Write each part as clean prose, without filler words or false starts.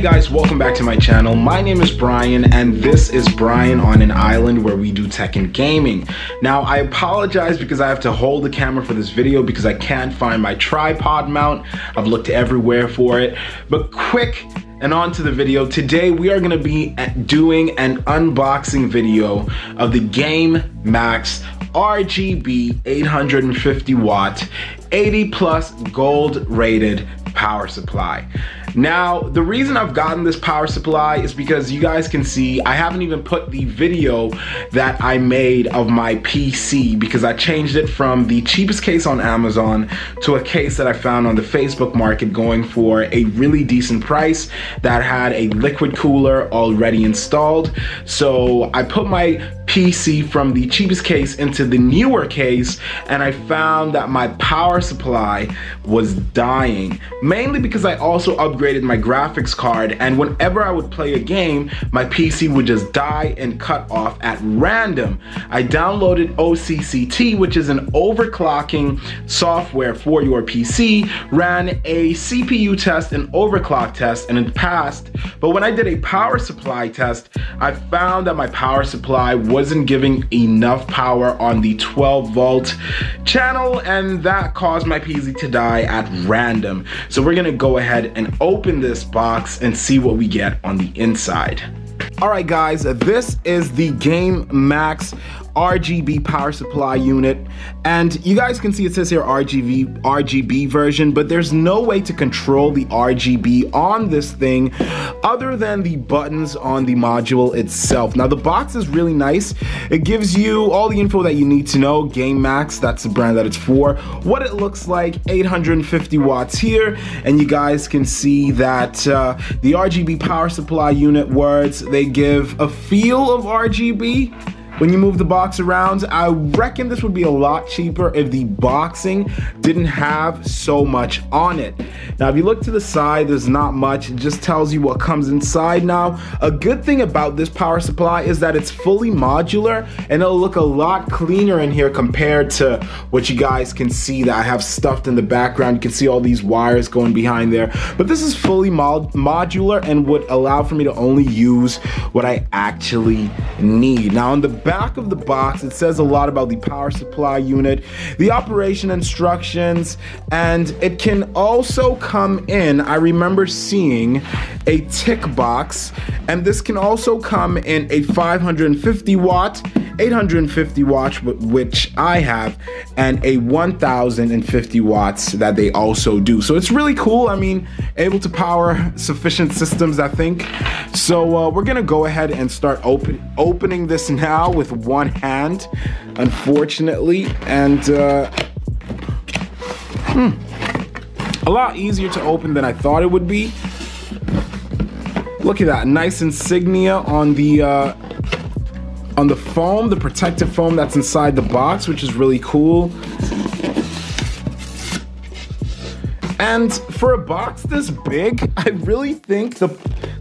guys, welcome back to my channel. My name is Brian and this is Brian on an Island, where we do tech and gaming. Now I apologize because I have to hold the camera for this video because I can't find my tripod mount. I've looked everywhere for it, but quick and on to the video. Today we are going to be doing an unboxing video of the Gamemax RGB 850 watt 80 plus gold rated power supply. Now, the reason I've gotten this power supply is because you guys can see I haven't even put the video that I made of my PC because I changed it from the cheapest case on Amazon to a case that I found on the Facebook market going for a really decent price that had a liquid cooler already installed. So I put my PC from the cheapest case into the newer case, and I found that my power supply was dying, mainly because I also upgraded my graphics card, and whenever I would play a game, my PC would just die and cut off at random. I downloaded OCCT, which is an overclocking software for your PC, ran a CPU test and overclock test, and it passed. But when I did a power supply test, I found that my power supply wasn't giving enough power on the 12 volt channel, and that caused my PC to die at random. So we're gonna go ahead and open this box and see what we get on the inside. Alright guys, this is the Gamemax RGB power supply unit, and you guys can see it says here RGB version, but there's no way to control the RGB on this thing other than the buttons on the module itself. Now the box is really nice. It gives you all the info that you need to know. Gamemax, that's the brand that it's for, what it looks like, 850 watts here, and you guys can see that the RGB power supply unit words, they give a feel of RGB. When you move the box around, I reckon this would be a lot cheaper if the boxing didn't have so much on it. Now, if you look to the side, there's not much. It just tells you what comes inside. Now, a good thing about this power supply is that it's fully modular, and it'll look a lot cleaner in here compared to what you guys can see that I have stuffed in the background. You can see all these wires going behind there, but this is fully modular and would allow for me to only use what I actually need. Now, on the back of the box, it says a lot about the power supply unit, the operation instructions, and it can also come in, I remember seeing a tick box, and this can also come in a 550 watt, 850 watts, which I have, and a 1050 watts that they also do. So it's really cool. I mean, able to power sufficient systems, I think. So we're gonna go ahead and start opening this now with one hand, unfortunately, and a lot easier to open than I thought it would be. Look at that, nice insignia on the foam, the protective foam that's inside the box, which is really cool. And for a box this big, I really think the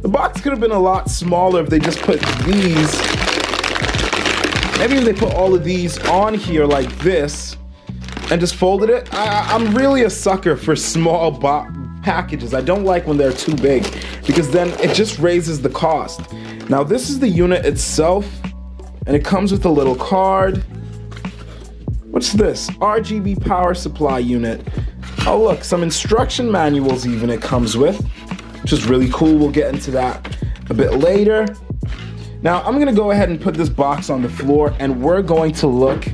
box could have been a lot smaller if they just put these, maybe if they put all of these on here like this and just folded it. I'm really a sucker for small packages. I don't like when they're too big because then it just raises the cost. Now this is the unit itself, and it comes with a little card. What's this? RGB power supply unit. Oh look, some instruction manuals even it comes with, which is really cool. We'll get into that a bit later. Now I'm gonna go ahead and put this box on the floor, and we're going to look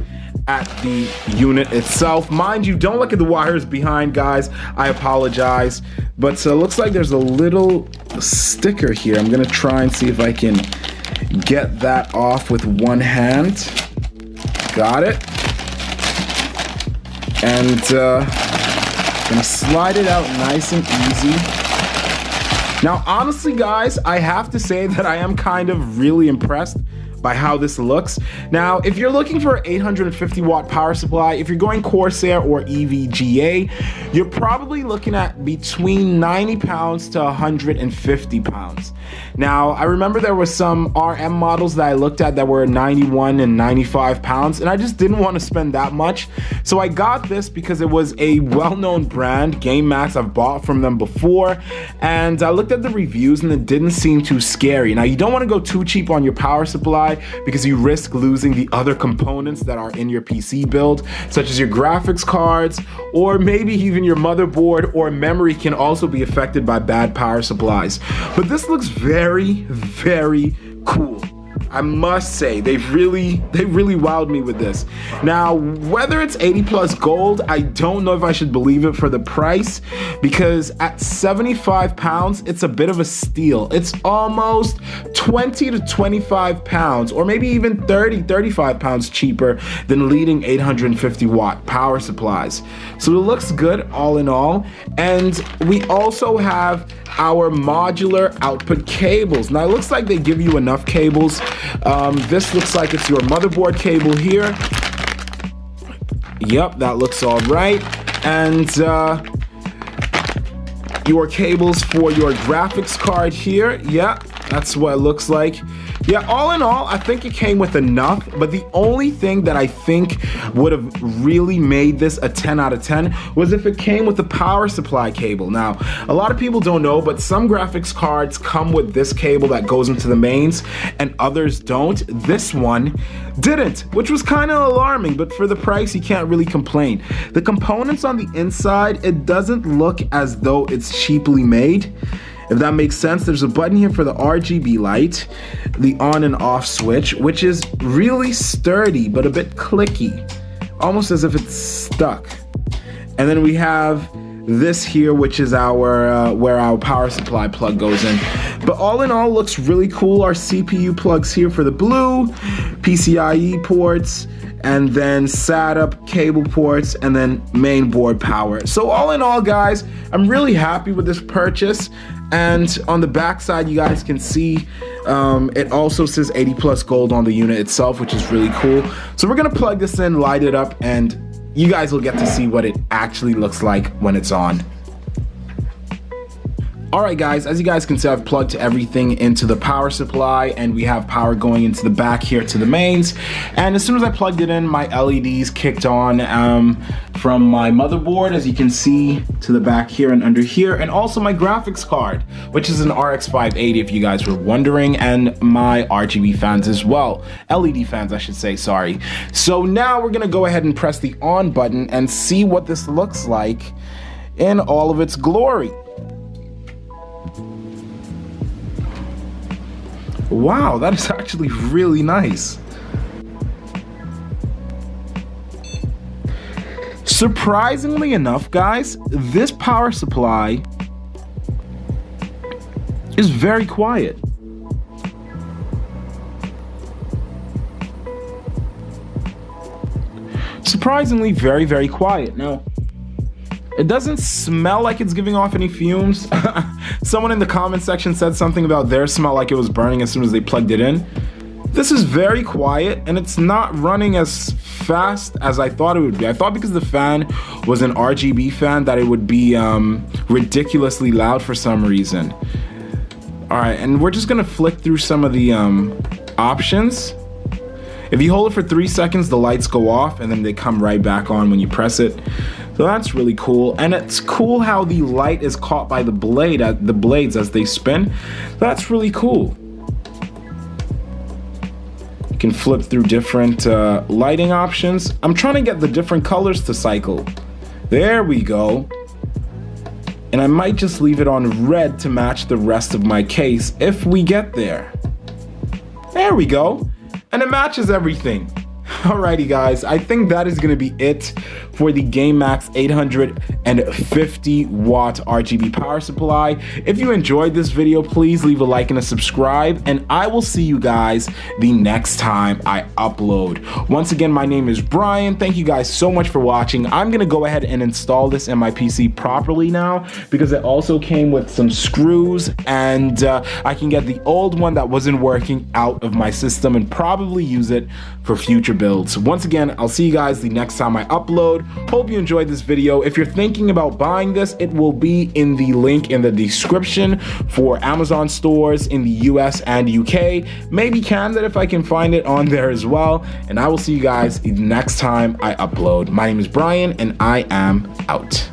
at the unit itself. Mind you, don't look at the wires behind, guys. I apologize. But looks like there's a little sticker here. I'm gonna try and see if I can get that off with one hand. Got it. And gonna slide it out nice and easy. Now honestly guys, I have to say that I am kind of really impressed by how this looks. Now, if you're looking for an 850 watt power supply, if you're going Corsair or EVGA, you're probably looking at between 90 pounds to 150 pounds. Now, I remember there were some RM models that I looked at that were 91 and 95 pounds, and I just didn't want to spend that much. So I got this because it was a well-known brand, Gamemax. I've bought from them before, and I looked at the reviews and it didn't seem too scary. Now, you don't want to go too cheap on your power supply because you risk losing the other components that are in your PC build, such as your graphics cards, or maybe even your motherboard or memory can also be affected by bad power supplies. But this looks very, very cool. I must say, they really wowed me with this. Now, whether it's 80 plus gold, I don't know if I should believe it for the price, because at 75 pounds, it's a bit of a steal. It's almost 20 to 25 pounds, or maybe even 30, 35 pounds cheaper than leading 850 watt power supplies. So it looks good all in all. And we also have our modular output cables. Now, it looks like they give you enough cables. This looks like it's your motherboard cable here. Yep, that looks all right. And your cables for your graphics card here. Yeah, that's what it looks like. Yeah, all in all, I think it came with enough, but the only thing that I think would have really made this a 10 out of 10 was if it came with the power supply cable. Now, a lot of people don't know, but some graphics cards come with this cable that goes into the mains and others don't. This one didn't, which was kind of alarming, but for the price, you can't really complain. The components on the inside, it doesn't look as though it's cheaply made. If that makes sense, there's a button here for the RGB light, the on and off switch, which is really sturdy, but a bit clicky, almost as if it's stuck. And then we have this here, which is our where our power supply plug goes in. But all in all, looks really cool. Our CPU plugs here for the blue, PCIe ports, and then SATA cable ports, and then main board power. So all in all, guys, I'm really happy with this purchase. And on the back side, you guys can see it also says 80 plus gold on the unit itself, which is really cool. So we're gonna plug this in, light it up, and you guys will get to see what it actually looks like when it's on. Alright guys, as you guys can see, I've plugged everything into the power supply, and we have power going into the back here to the mains. And as soon as I plugged it in, my LEDs kicked on from my motherboard, as you can see, to the back here and under here, and also my graphics card, which is an RX 580 if you guys were wondering, and my RGB fans as well. LED fans, I should say, sorry. So now we're gonna go ahead and press the on button and see what this looks like in all of its glory. Wow, that is actually really nice. Surprisingly enough, guys, this power supply is very quiet. Surprisingly, very, very quiet. Now, it doesn't smell like it's giving off any fumes. Someone in the comment section said something about their smell like it was burning as soon as they plugged it in. This is very quiet, and it's not running as fast as I thought it would be. I thought because the fan was an RGB fan that it would be ridiculously loud for some reason. All right, and we're just gonna flick through some of the options. If you hold it for 3 seconds, the lights go off and then they come right back on when you press it. So that's really cool. And it's cool how the light is caught by the blades as they spin. That's really cool. You can flip through different lighting options. I'm trying to get the different colors to cycle. There we go. And I might just leave it on red to match the rest of my case if we get there. There we go. And it matches everything. Alrighty guys, I think that is gonna be it for the Gamemax 850W RGB power supply. If you enjoyed this video, please leave a like and a subscribe, and I will see you guys the next time I upload. Once again, my name is Brian. Thank you guys so much for watching. I'm gonna go ahead and install this in my PC properly now, because it also came with some screws, and I can get the old one that wasn't working out of my system and probably use it for future builds. Once again, I'll see you guys the next time I upload. Hope you enjoyed this video. If you're thinking about buying this, it will be in the link in the description for Amazon stores in the US and UK, maybe Canada if I can find it on there as well. And I will see you guys the next time I upload. My name is Brian, and I am out.